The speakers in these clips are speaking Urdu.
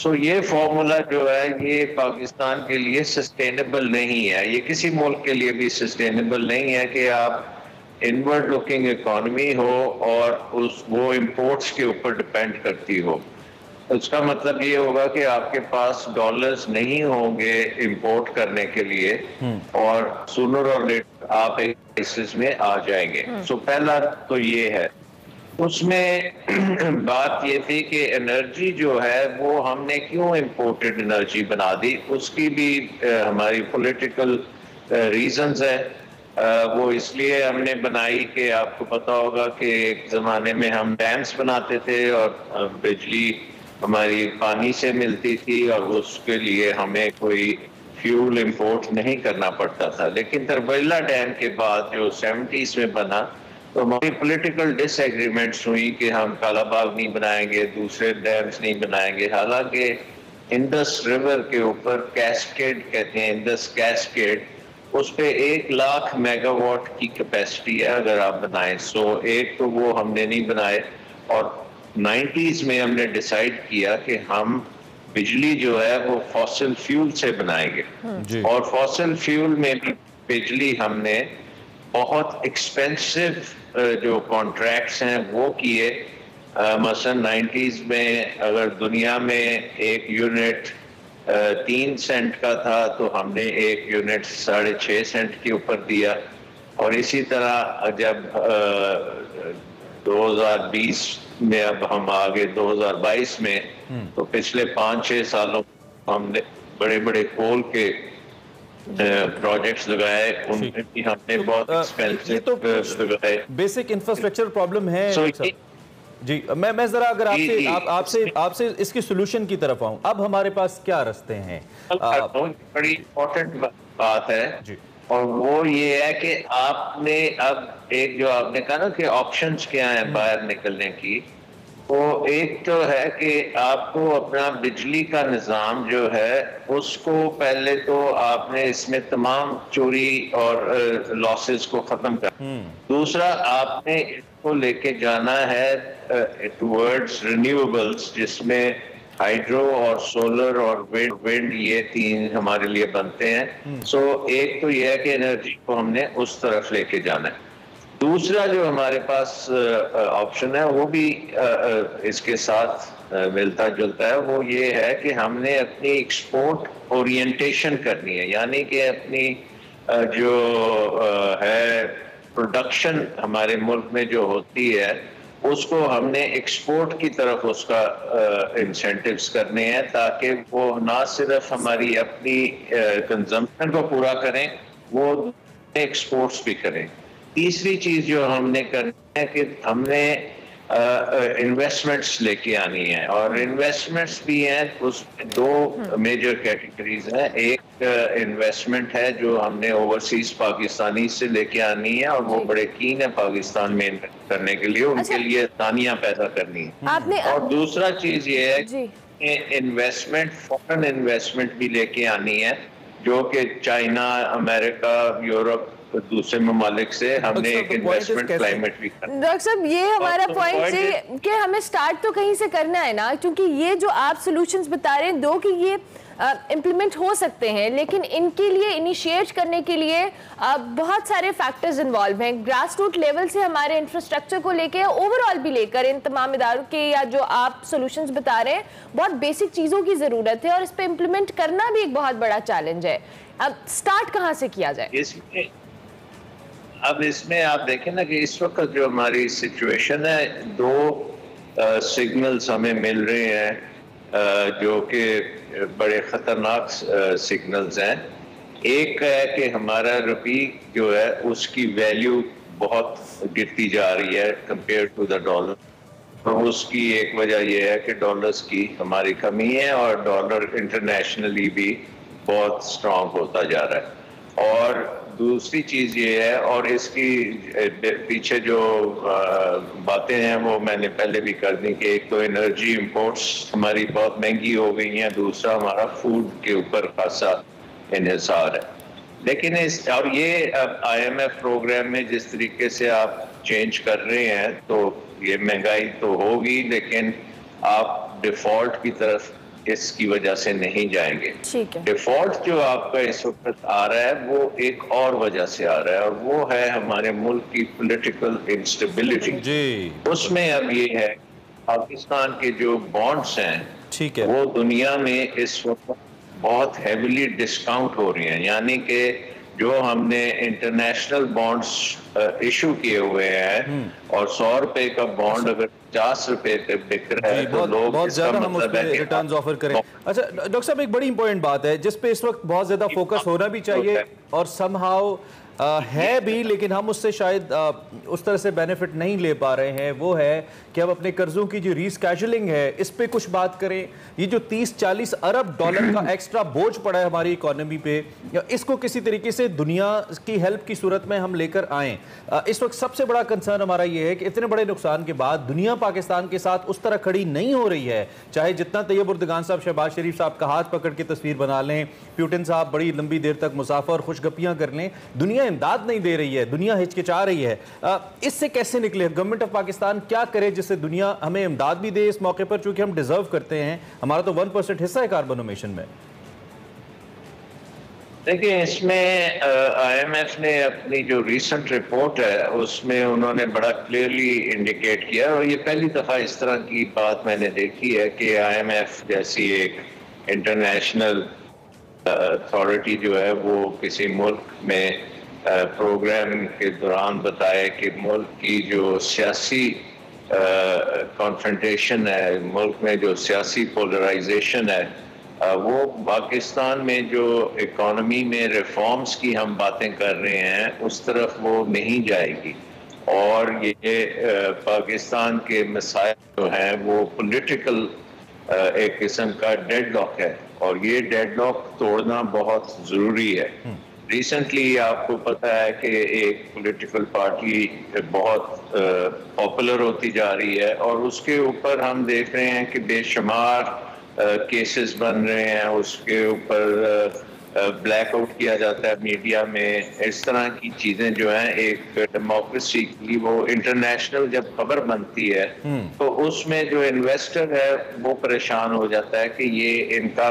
سو یہ فارمولا جو ہے یہ پاکستان کے لیے سسٹینیبل نہیں ہے, یہ کسی ملک کے لیے بھی سسٹینیبل نہیں ہے کہ آپ انورڈ لوکنگ اکانومی ہو اور وہ امپورٹس کے اوپر ڈپینڈ کرتی ہو. اس کا مطلب یہ ہوگا کہ آپ کے پاس ڈالرز نہیں ہوں گے امپورٹ کرنے کے لیے, اور سونر اور لیٹر آپ ایک کرائسس میں آ جائیں گے. سو پہلا تو یہ ہے. اس میں بات یہ تھی کہ انرجی جو ہے وہ ہم نے کیوں امپورٹڈ انرجی بنا دی, اس کی بھی ہماری پولیٹیکل ریزنز ہیں. وہ اس لیے ہم نے بنائی کہ آپ کو پتا ہوگا کہ ایک زمانے میں ہم ڈیمز بناتے تھے اور بجلی ہماری پانی سے ملتی تھی اور اس کے لیے ہمیں کوئی فیول امپورٹ نہیں کرنا پڑتا تھا. لیکن تربیلا ڈیم کے بعد جو 70s میں بنا تو ہماری پولیٹیکل ڈس ایگریمنٹس ہوئی کہ ہم کالا باغ نہیں بنائیں گے, دوسرے ڈیمز نہیں بنائیں گے. حالانکہ انڈس ریور کے اوپر کیسکیڈ کہتے ہیں, انڈس کیسکیڈ, اس پہ 1 لاکھ میگا واٹ کی کیپیسٹی ہے اگر آپ بنائیں. سو ایک تو وہ ہم نے نہیں بنائے, اور 90s میں ہم نے ڈیسائیڈ کیا کہ ہم بجلی جو ہے وہ فاسل فیول سے بنائیں گے. اور فاسل فیول میں بھی بجلی ہم نے بہت ایکسپینسو جو کانٹریکٹس ہیں وہ کیے. مثلا 90s میں اگر دنیا میں 1 یونٹ 3 سینٹ کا تھا تو ہم نے 1 یونٹ 6.5 سینٹ کے اوپر دیا. اور اسی طرح جب 2020 میں اب ہم آگے 2022 میں, تو پچھلے 5-6 سالوں ہم نے بڑے بڑے کول کے پروجیکٹس لگائے, ان میں بھی ہم نے بہت ایکسپینسو لگائے. بیسک انفراسٹرکچر پرابلم ہے. جی میں ذرا اگر آپ سے اس کی سولوشن کی طرف آؤں, اب ہمارے پاس کیا راستے ہیں؟ بڑی امپورٹنٹ بات ہے, اور وہ یہ ہے کہ آپ نے اب ایک جو آپ نے کہا نا کہ آپشنز کیا ہیں باہر نکلنے کی, وہ ایک تو ہے کہ آپ کو اپنا بجلی کا نظام جو ہے اس کو پہلے تو آپ نے اس میں تمام چوری اور لاسز کو ختم کرنا. دوسرا آپ نے اس کو لے کے جانا ہے ٹورڈز رینیویبلز, جس میں ہائیڈرو اور سولر اور ونڈ یہ 3 ہمارے لیے بنتے ہیں. سو ایک تو یہ ہے کہ انرجی کو ہم نے اس طرف لے کے جانا ہے. دوسرا جو ہمارے پاس آپشن ہے وہ بھی اس کے ساتھ ملتا جلتا ہے, وہ یہ ہے کہ ہم نے اپنی ایکسپورٹ اورینٹیشن کرنی ہے. یعنی کہ اپنی جو ہے پروڈکشن ہمارے ملک میں جو ہوتی ہے اس کو ہم نے ایکسپورٹ کی طرف اس کا انسینٹیوز کرنے ہیں, تاکہ وہ نہ صرف ہماری اپنی کنزمپشن کو پورا کریں, وہ ایکسپورٹس بھی کریں. تیسری چیز جو ہم نے کرنی ہے کہ ہم نے انویسٹمنٹس لے کے آنی ہے, اور انویسٹمنٹس بھی ہیں اس میں 2 میجر کیٹیگریز ہیں. ایک انویسٹمنٹ ہے جو ہم نے اوورسیز پاکستانی سے لے کے آنی ہے, اور وہ بڑے کین ہے پاکستان میں انویسٹ کرنے کے لیے, ان کے لیے آسانیاں پیدا کرنی ہے. اور دوسرا چیز یہ ہے کہ انویسٹمنٹ فورن انویسٹمنٹ بھی لے کے آنی ہے, جو کہ چائنا, امریکہ, یورپ, دوسرے ممالک سے ہم نے ایک انویسٹمنٹ کلائمیٹ بھی کرنا. ڈاکٹر صاحب یہ ہمارا پوائنٹ ہے کہ ہمیں سٹارٹ تو کہیں سے کرنا ہے نا, کیونکہ یہ جو آپ سولوشنز بتا رہے ہیں 2 کہ یہ امپلیمنٹ ہو سکتے ہیں, لیکن ان کے لیے انیشیٹ کرنے کے لیے بہت سارے فیکٹرز انوالو ہیں. گراس روٹ لیول سے ہمارے انفراسٹرکچر کو لے کے اوور آل بھی لے کر ان تمام اداروں کے, یا جو آپ سولوشنز بتا رہے ہیں, بہت بیسک چیزوں کی ضرورت ہے, اور اس پہ امپلیمنٹ کرنا بھی ایک بہت بڑا چیلنج ہے. اب سٹارٹ کہاں سے کیا جائے؟ اب اس میں آپ دیکھیں نا کہ اس وقت جو ہماری سچویشن ہے, 2 سگنلز ہمیں مل رہے ہیں جو کہ بڑے خطرناک سگنلز ہیں. ایک ہے کہ ہمارا روپی جو ہے اس کی ویلیو بہت گرتی جا رہی ہے کمپیئر ٹو دا ڈالر. تو اس کی ایک وجہ یہ ہے کہ ڈالرز کی ہماری کمی ہے, اور ڈالر انٹرنیشنلی بھی بہت اسٹرانگ ہوتا جا رہا ہے. اور دوسری چیز یہ ہے, اور اس کی پیچھے جو باتیں ہیں وہ میں نے پہلے بھی کر دی, کہ ایک تو انرجی امپورٹس ہماری بہت مہنگی ہو گئی ہیں, دوسرا ہمارا فوڈ کے اوپر خاصا انحصار ہے. لیکن اور یہ آئی ایم ایف پروگرام میں جس طریقے سے آپ چینج کر رہے ہیں تو یہ مہنگائی تو ہوگی, لیکن آپ ڈیفالٹ کی طرف اس کی وجہ سے نہیں جائیں گے. ٹھیک ہے. ڈیفالٹ جو آپ کا اس وقت آ رہا ہے وہ ایک اور وجہ سے آ رہا ہے اور وہ ہے ہمارے ملک کی پولیٹیکل انسٹیبلٹی. جی اس میں اب یہ ہے پاکستان کے جو بانڈز ہیں ٹھیک ہے. وہ دنیا میں اس وقت بہت ہیویلی ڈسکاؤنٹ ہو رہی ہیں. یعنی کہ جو ہم نے انٹرنیشنل بانڈز ایشو کیے ہوئے ہیں اور 100 روپے کا بانڈ اگر 50 روپے پہ بک رہا ہے تو لوگ بہت زیادہ ہم اس پہ ریٹرنز آفر کریں. اچھا ڈاکٹر صاحب، ایک بڑی امپورٹنٹ بات ہے جس پہ اس وقت بہت زیادہ فوکس ہونا بھی چاہیے اور سم ہاؤ ہے بھی، لیکن ہم اس سے شاید اس طرح سے بینیفٹ نہیں لے پا رہے ہیں، وہ ہے کہ ہم اپنے قرضوں کی جو ریسکیجولنگ ہے اس پہ کچھ بات کریں. یہ جو 30-40 ارب ڈالر کا ایکسٹرا بوجھ پڑا ہے ہماری اکانومی پہ، اس کو کسی طریقے سے دنیا کی ہیلپ کی صورت میں ہم لے کر آئیں. اس وقت سب سے بڑا کنسرن ہمارا یہ ہے کہ اتنے بڑے نقصان کے بعد دنیا پاکستان کے ساتھ اس طرح کھڑی نہیں ہو رہی ہے. چاہے جتنا طیب اردگان صاحب شہباز شریف صاحب کا ہاتھ پکڑ کے تصویر بنا لیں، پیوٹن صاحب بڑی لمبی دیر تک مسافر اور خوش گپیاں کر لیں، دنیا امداد نہیں دے رہی ہے، دنیا ہچکچا رہی ہے. اس سے کیسے نکلے؟ گورنمنٹ آف پاکستان کیا کرے جس سے دنیا ہمیں امداد بھی دے اس موقع پر، چونکہ ہم ڈیزرو کرتے ہیں، ہمارا تو 1% حصہ ہے کاربن امیشن میں. دیکھیں، اس میں آئی ایم ایف نے اپنی جو ریسنٹ رپورٹ ہے اس میں انہوں نے بڑا کلیئرلی انڈیکیٹ کیا، اور یہ پہلی دفعہ اس طرح کی بات میں نے دیکھی ہے کہ آئی ایم ایف جیسی ایک انٹرنیشنل اتھارٹی جو ہے وہ کسی ملک میں پروگرام کے دوران بتائے کہ ملک کی جو سیاسی کانفرنٹیشن ہے، ملک میں جو سیاسی پولرائزیشن ہے، وہ پاکستان میں جو اکانومی میں ریفارمز کی ہم باتیں کر رہے ہیں اس طرف وہ نہیں جائے گی. اور یہ پاکستان کے مسائل جو ہیں وہ پولیٹیکل ایک قسم کا ڈیڈ لاک ہے، اور یہ ڈیڈ لاک توڑنا بہت ضروری ہے. ریسنٹلی آپ کو پتہ ہے کہ ایک پولیٹیکل پارٹی بہت پاپولر ہوتی جا رہی ہے اور اس کے اوپر ہم دیکھ رہے ہیں کہ بے شمار کیسز بن رہے ہیں، اس کے اوپر بلیک آؤٹ کیا جاتا ہے میڈیا میں. اس طرح کی چیزیں جو ہیں ایک ڈیموکریسی کی وہ انٹرنیشنل جب خبر بنتی ہے تو اس میں جو انویسٹر ہے وہ پریشان ہو جاتا ہے کہ یہ ان کا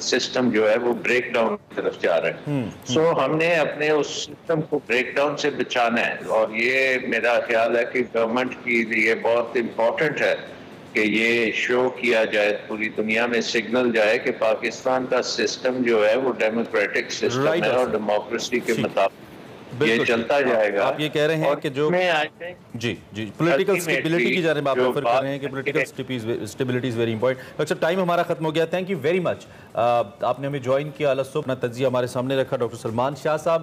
سسٹم جو ہے وہ بریک ڈاؤن کی طرف جا رہا ہے. سو ہم نے اپنے اس سسٹم کو بریک ڈاؤن سے بچانا ہے، اور یہ میرا خیال ہے کہ گورنمنٹ کے لیے بہت امپورٹنٹ ہے کہ یہ شو کیا جائے، پوری دنیا میں سگنل جائے کہ پاکستان کا سسٹم جو ہے وہ ڈیموکریٹک سسٹم ہے اور ڈیموکریسی کے مطابق یہ چلتا جائے گا. آپ یہ کہہ رہے ہیں کہ جو جی پولیٹیکل اسٹیبلٹی کی جانب آپ ریفر کر رہے ہیں کہ political stability is very important. اکثر ٹائم ہمارا ختم ہو گیا. Thank you very much. آپ نے ہمیں جوائن کیا. اپنا تجزیہ ہمارے سامنے رکھا. ڈاکٹر سلمان شاہ صاحب